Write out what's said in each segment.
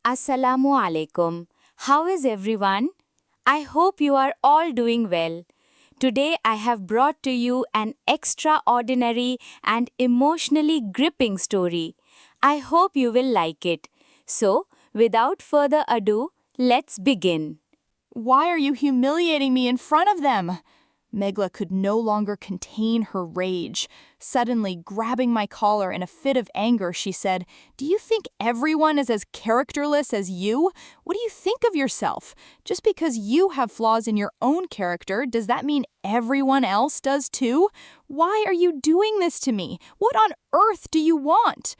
Assalamu alaikum. How is everyone? I hope you are all doing well. Today I have brought to you an extraordinary and emotionally gripping story. I hope you will like it. So, without further ado, let's begin. Why are you humiliating me in front of them? Meghla could no longer contain her rage. Suddenly, grabbing my collar in a fit of anger, she said, "Do you think everyone is as characterless as you? What do you think of yourself? Just because you have flaws in your own character, does that mean everyone else does too? Why are you doing this to me? What on earth do you want?"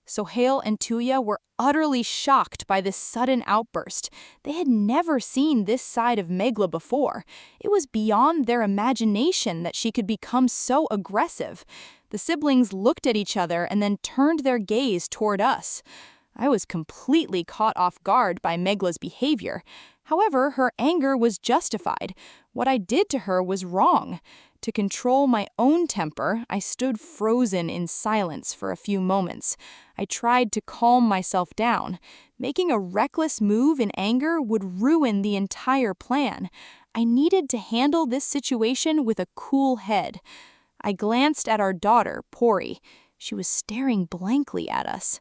Sohail and Tuya were utterly shocked by this sudden outburst. They had never seen this side of Meghla before. It was beyond their imagination that she could become so aggressive. The siblings looked at each other and then turned their gaze toward us. I was completely caught off guard by Meghla's behavior. However, her anger was justified. What I did to her was wrong. To control my own temper, I stood frozen in silence for a few moments. I tried to calm myself down. Making a reckless move in anger would ruin the entire plan. I needed to handle this situation with a cool head. I glanced at our daughter, Pori. She was staring blankly at us.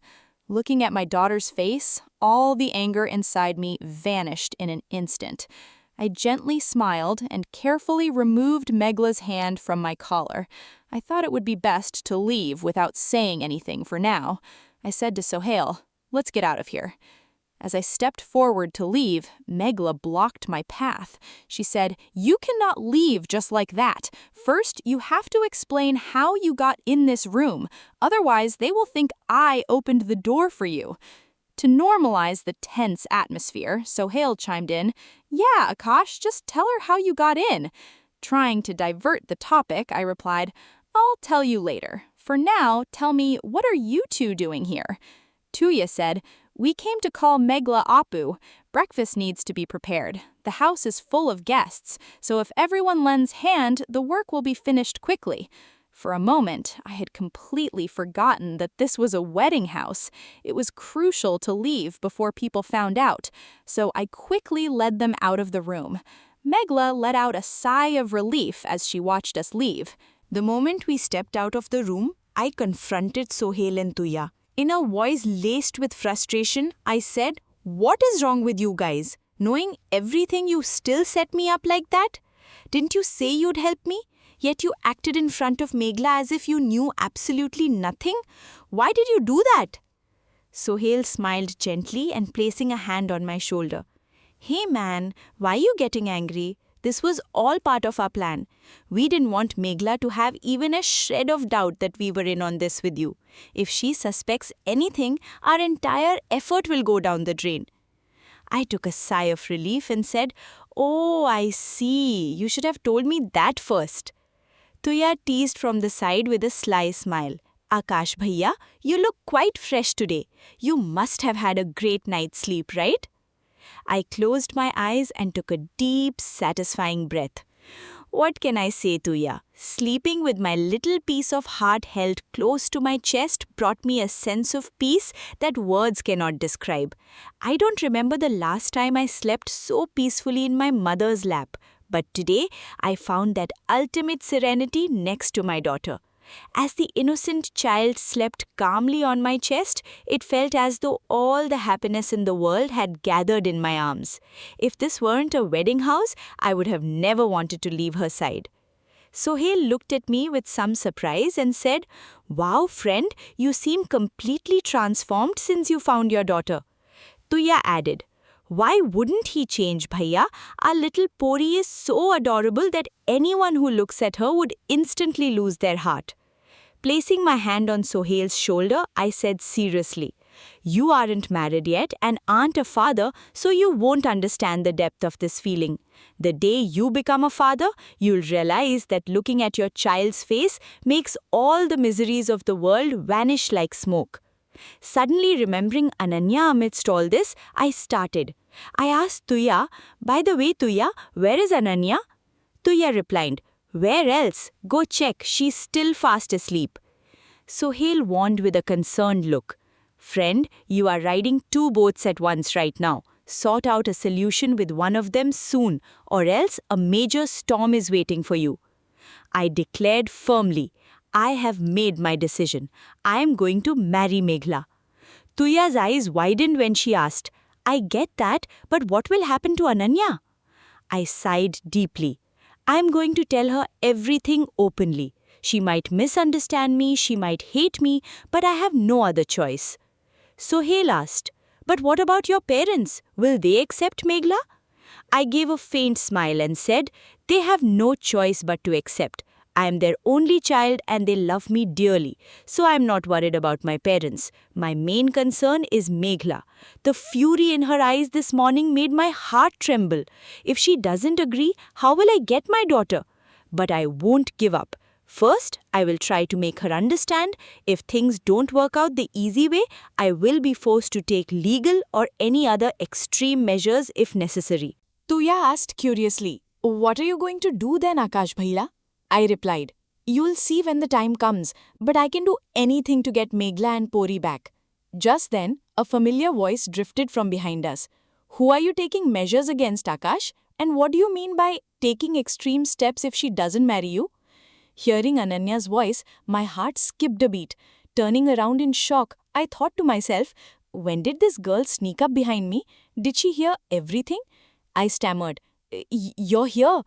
Looking at my daughter's face, all the anger inside me vanished in an instant. I gently smiled and carefully removed Meghla's hand from my collar. I thought it would be best to leave without saying anything for now. I said to Sohail, "Let's get out of here." As I stepped forward to leave, Meghla blocked my path. She said, "You cannot leave just like that. First, you have to explain how you got in this room. Otherwise, they will think I opened the door for you." To normalize the tense atmosphere, Sohail chimed in, "Yeah, Akash, just tell her how you got in." Trying to divert the topic, I replied, "I'll tell you later. For now, tell me, what are you two doing here?" Tuya said, "We came to call Meghla Apu. Breakfast needs to be prepared. The house is full of guests, so if everyone lends hand, the work will be finished quickly." For a moment, I had completely forgotten that this was a wedding house. It was crucial to leave before people found out, so I quickly led them out of the room. Meghla let out a sigh of relief as she watched us leave. The moment we stepped out of the room, I confronted Sohail and Tuya. In a voice laced with frustration, I said, "What is wrong with you guys? Knowing everything, you still set me up like that? Didn't you say you'd help me? Yet you acted in front of Meghla as if you knew absolutely nothing. Why did you do that?" Sohail smiled gently and placing a hand on my shoulder. "Hey man, why are you getting angry? This was all part of our plan. We didn't want Meghla to have even a shred of doubt that we were in on this with you. If she suspects anything, our entire effort will go down the drain." I took a sigh of relief and said, "Oh, I see. You should have told me that first." Tuya teased from the side with a sly smile. "Akash bhaiya, you look quite fresh today. You must have had a great night's sleep, right?" I closed my eyes and took a deep, satisfying breath. What can I say, Tuya? Sleeping with my little piece of heart held close to my chest brought me a sense of peace that words cannot describe. I don't remember the last time I slept so peacefully in my mother's lap, but today I found that ultimate serenity next to my daughter. As the innocent child slept calmly on my chest, it felt as though all the happiness in the world had gathered in my arms. If this weren't a wedding house, I would have never wanted to leave her side. Sohail looked at me with some surprise and said, "Wow, friend, you seem completely transformed since you found your daughter." Tuya added, "Why wouldn't he change, bhaiya? Our little Pori is so adorable that anyone who looks at her would instantly lose their heart." Placing my hand on Sohail's shoulder, I said seriously, "You aren't married yet and aren't a father, so you won't understand the depth of this feeling. The day you become a father, you'll realize that looking at your child's face makes all the miseries of the world vanish like smoke." Suddenly remembering Ananya amidst all this, I started. I asked Tuya, "By the way, Tuya, where is Ananya?" Tuya replied, "Where else? Go check, she's still fast asleep." Sohail warned with a concerned look, Friend, you are riding two boats at once right now. Sort out a solution with one of them soon, or else a major storm is waiting for you. I declared firmly, I have made my decision. I am going to marry Meghla. Tuya's eyes widened when she asked, I get that, but what will happen to Ananya? I sighed deeply. I am going to tell her everything openly. She might misunderstand me, she might hate me, but I have no other choice. Sohail asked, but what about your parents? Will they accept Meghla? I gave a faint smile and said, they have no choice but to accept. I am their only child and they love me dearly, so I am not worried about my parents. My main concern is Meghla. The fury in her eyes this morning made my heart tremble. If she doesn't agree, how will I get my daughter? But I won't give up. First, I will try to make her understand. If things don't work out the easy way, I will be forced to take legal or any other extreme measures if necessary. Tuya asked curiously, what are you going to do then, Akash Bhaila? I replied, you'll see when the time comes, but I can do anything to get Meghla and Pori back. Just then, a familiar voice drifted from behind us. Who are you taking measures against, Akash? And what do you mean by taking extreme steps if she doesn't marry you? Hearing Ananya's voice, my heart skipped a beat. Turning around in shock, I thought to myself, when did this girl sneak up behind me? Did she hear everything? I stammered, you're here.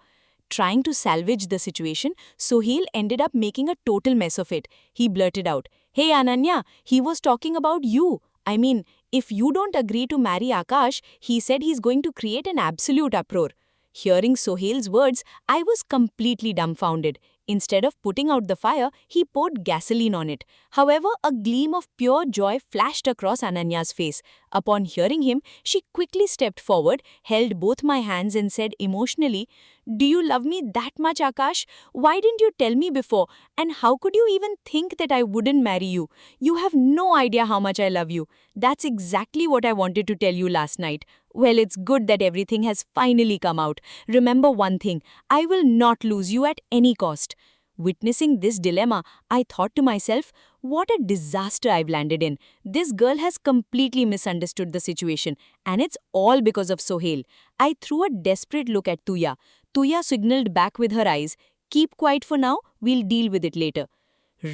Trying to salvage the situation, Sohail ended up making a total mess of it. He blurted out, hey Ananya, he was talking about you. I mean, if you don't agree to marry Akash, he said he's going to create an absolute uproar. Hearing Sohail's words, I was completely dumbfounded. Instead of putting out the fire, he poured gasoline on it. However, a gleam of pure joy flashed across Ananya's face. Upon hearing him, she quickly stepped forward, held both my hands and said emotionally, do you love me that much, Akash? Why didn't you tell me before? And how could you even think that I wouldn't marry you? You have no idea how much I love you. That's exactly what I wanted to tell you last night. Well, it's good that everything has finally come out. Remember one thing, I will not lose you at any cost. Witnessing this dilemma, I thought to myself, what a disaster I've landed in. This girl has completely misunderstood the situation, and it's all because of Sohail. I threw a desperate look at Tuya. Tuya signaled back with her eyes, keep quiet for now, we'll deal with it later.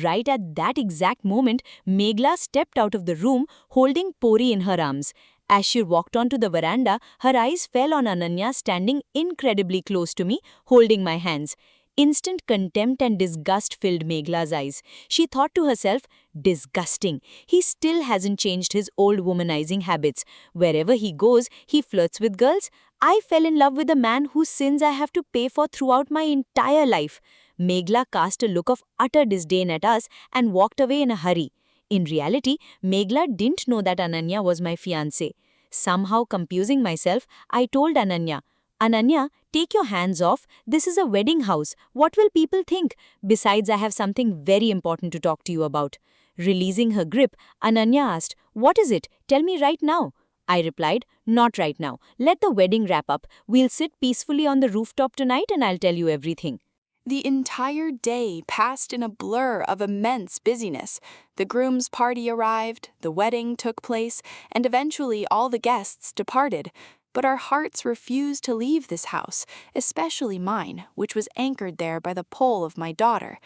Right at that exact moment, Meghla stepped out of the room holding Pori in her arms. As she walked onto the veranda, her eyes fell on Ananya standing incredibly close to me, holding my hands. Instant contempt and disgust filled Meghla's eyes. She thought to herself, disgusting. He still hasn't changed his old womanizing habits. Wherever he goes, he flirts with girls. I fell in love with a man whose sins I have to pay for throughout my entire life. Meghla cast a look of utter disdain at us and walked away in a hurry. In reality, Meghla didn't know that Ananya was my fiancée. Somehow confusing myself, I told Ananya, Ananya, take your hands off. This is a wedding house. What will people think? Besides, I have something very important to talk to you about. Releasing her grip, Ananya asked, what is it? Tell me right now. I replied, not right now. Let the wedding wrap up. We'll sit peacefully on the rooftop tonight and I'll tell you everything. The entire day passed in a blur of immense busyness. The groom's party arrived, the wedding took place, and eventually all the guests departed. But our hearts refused to leave this house, especially mine, which was anchored there by the pole of my daughter.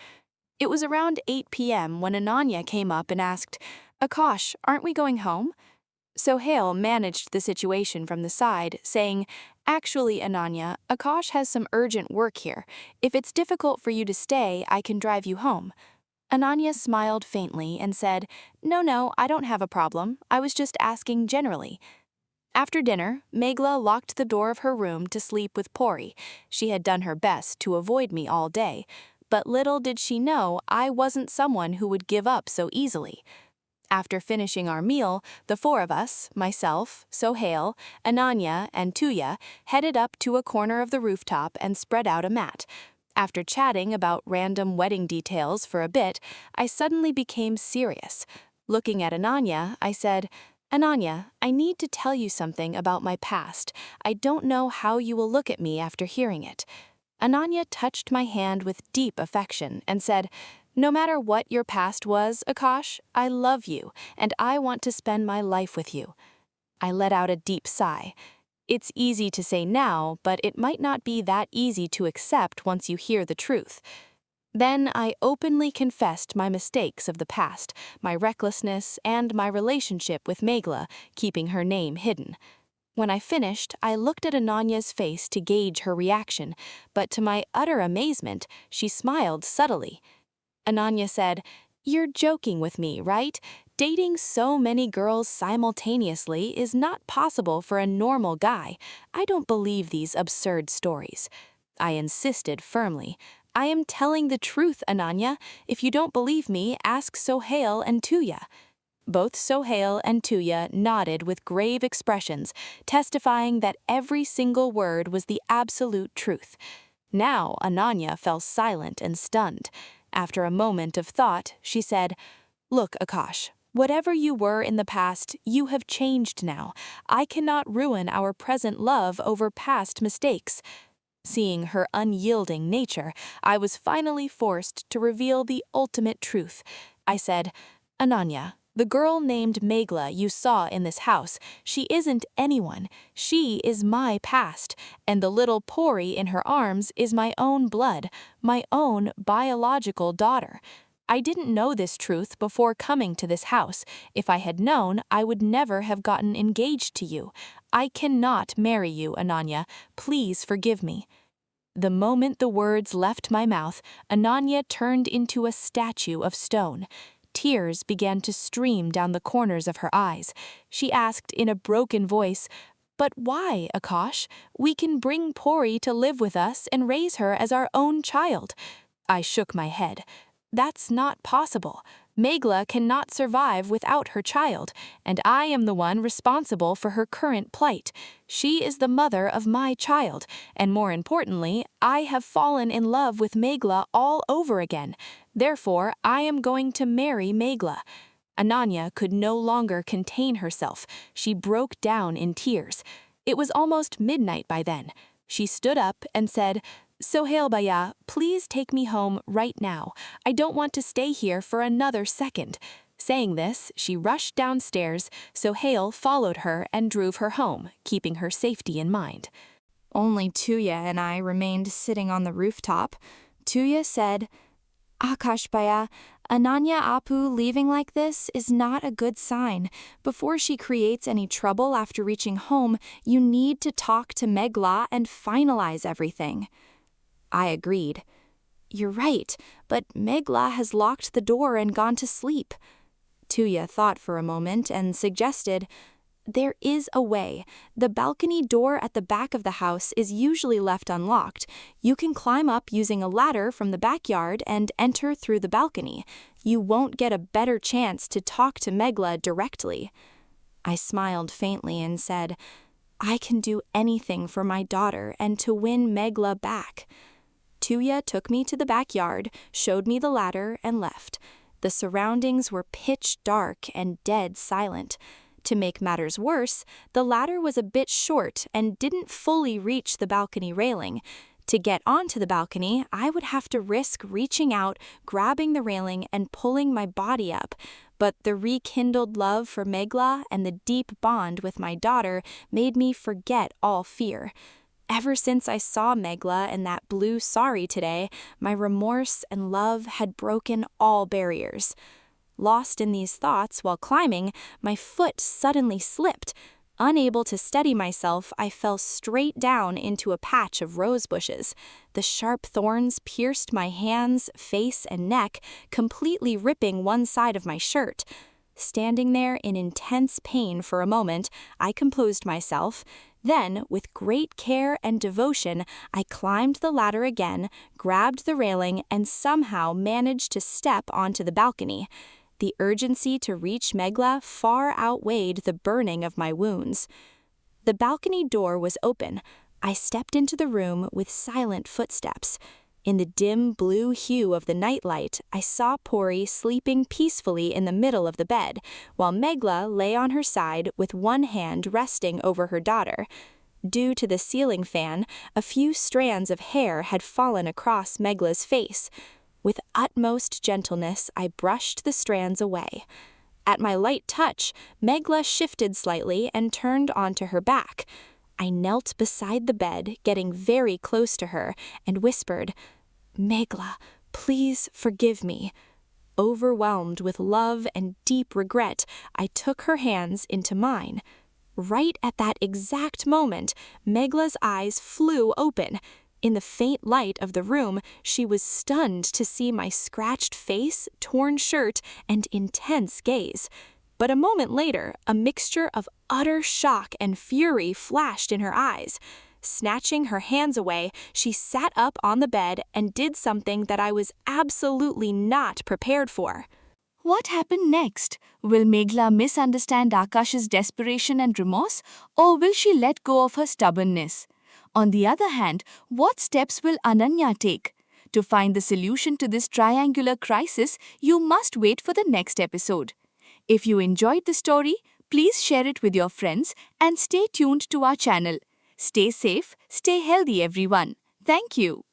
It was around 8 p.m. when Ananya came up and asked, Akash, aren't we going home? Sohail managed the situation from the side, saying, actually, Ananya, Akash has some urgent work here. If it's difficult for you to stay, I can drive you home. Ananya smiled faintly and said, no, I don't have a problem. I was just asking generally. After dinner, Meghla locked the door of her room to sleep with Pori. She had done her best to avoid me all day, but little did she know I wasn't someone who would give up so easily. After finishing our meal, the four of us, myself, Sohail, Ananya, and Tuya, headed up to a corner of the rooftop and spread out a mat. After chatting about random wedding details for a bit, I suddenly became serious. Looking at Ananya, I said, Ananya, I need to tell you something about my past. I don't know how you will look at me after hearing it. Ananya touched my hand with deep affection and said, No matter what your past was, Akash, I love you, and I want to spend my life with you. I let out a deep sigh. It's easy to say now, but it might not be that easy to accept once you hear the truth. Then I openly confessed my mistakes of the past, my recklessness, and my relationship with Meghla, keeping her name hidden. When I finished, I looked at Ananya's face to gauge her reaction, but to my utter amazement, she smiled subtly. Ananya said, "You're joking with me, right? Dating so many girls simultaneously is not possible for a normal guy. I don't believe these absurd stories." I insisted firmly. "I am telling the truth, Ananya. If you don't believe me, ask Sohail and Tuya." Both Sohail and Tuya nodded with grave expressions, testifying that every single word was the absolute truth. Now Ananya fell silent and stunned. After a moment of thought, she said, "Look, Akash, whatever you were in the past, you have changed now. I cannot ruin our present love over past mistakes." Seeing her unyielding nature, I was finally forced to reveal the ultimate truth. I said, "Ananya, the girl named Meghla you saw in this house, she isn't anyone. She is my past, and the little Pori in her arms is my own blood, my own biological daughter. I didn't know this truth before coming to this house. If I had known, I would never have gotten engaged to you. I cannot marry you, Ananya. Please forgive me." The moment the words left my mouth, Ananya turned into a statue of stone. Tears began to stream down the corners of her eyes. She asked in a broken voice, "But why, Akash? We can bring Pori to live with us and raise her as our own child." I shook my head. "That's not possible. Meghla cannot survive without her child, and I am the one responsible for her current plight. She is the mother of my child, and more importantly, I have fallen in love with Meghla all over again. Therefore, I am going to marry Meghla." Ananya could no longer contain herself. She broke down in tears. It was almost midnight by then. She stood up and said, "Sohail Bhaiya, please take me home right now. I don't want to stay here for another second." Saying this, she rushed downstairs. Sohail followed her and drove her home, keeping her safety in mind. Only Tuya and I remained sitting on the rooftop. Tuya said, "Akash Bhaiya, Ananya Apu leaving like this is not a good sign. Before she creates any trouble after reaching home, you need to talk to Meghla and finalize everything." I agreed. "You're right, but Meghla has locked the door and gone to sleep." Tuya thought for a moment and suggested, "There is a way. The balcony door at the back of the house is usually left unlocked. You can climb up using a ladder from the backyard and enter through the balcony. You won't get a better chance to talk to Meghla directly." I smiled faintly and said, "I can do anything for my daughter and to win Meghla back." Tuya took me to the backyard, showed me the ladder, and left. The surroundings were pitch dark and dead silent. To make matters worse, the ladder was a bit short and didn't fully reach the balcony railing. To get onto the balcony, I would have to risk reaching out, grabbing the railing, and pulling my body up. But the rekindled love for Meghla and the deep bond with my daughter made me forget all fear. Ever since I saw Meghla in that blue sari today, my remorse and love had broken all barriers. Lost in these thoughts while climbing, my foot suddenly slipped. Unable to steady myself, I fell straight down into a patch of rose bushes. The sharp thorns pierced my hands, face, and neck, completely ripping one side of my shirt. Standing there in intense pain for a moment, I composed myself. Then, with great care and devotion, I climbed the ladder again, grabbed the railing, and somehow managed to step onto the balcony. The urgency to reach Meghla far outweighed the burning of my wounds. The balcony door was open. I stepped into the room with silent footsteps. In the dim blue hue of the nightlight, I saw Pori sleeping peacefully in the middle of the bed, while Meghla lay on her side with one hand resting over her daughter. Due to the ceiling fan, a few strands of hair had fallen across Meghla's face. With utmost gentleness, I brushed the strands away. At my light touch, Meghla shifted slightly and turned onto her back. I knelt beside the bed, getting very close to her, and whispered, "Meghla, please forgive me." Overwhelmed with love and deep regret, I took her hands into mine. Right at that exact moment, Meghla's eyes flew open. In the faint light of the room, she was stunned to see my scratched face, torn shirt, and intense gaze. But a moment later, a mixture of utter shock and fury flashed in her eyes. Snatching her hands away, she sat up on the bed and did something that I was absolutely not prepared for. What happened next? Will Meghla misunderstand Akash's desperation and remorse, or will she let go of her stubbornness? On the other hand, what steps will Ananya take? To find the solution to this triangular crisis, you must wait for the next episode. If you enjoyed the story, please share it with your friends and stay tuned to our channel. Stay safe, stay healthy, everyone. Thank you.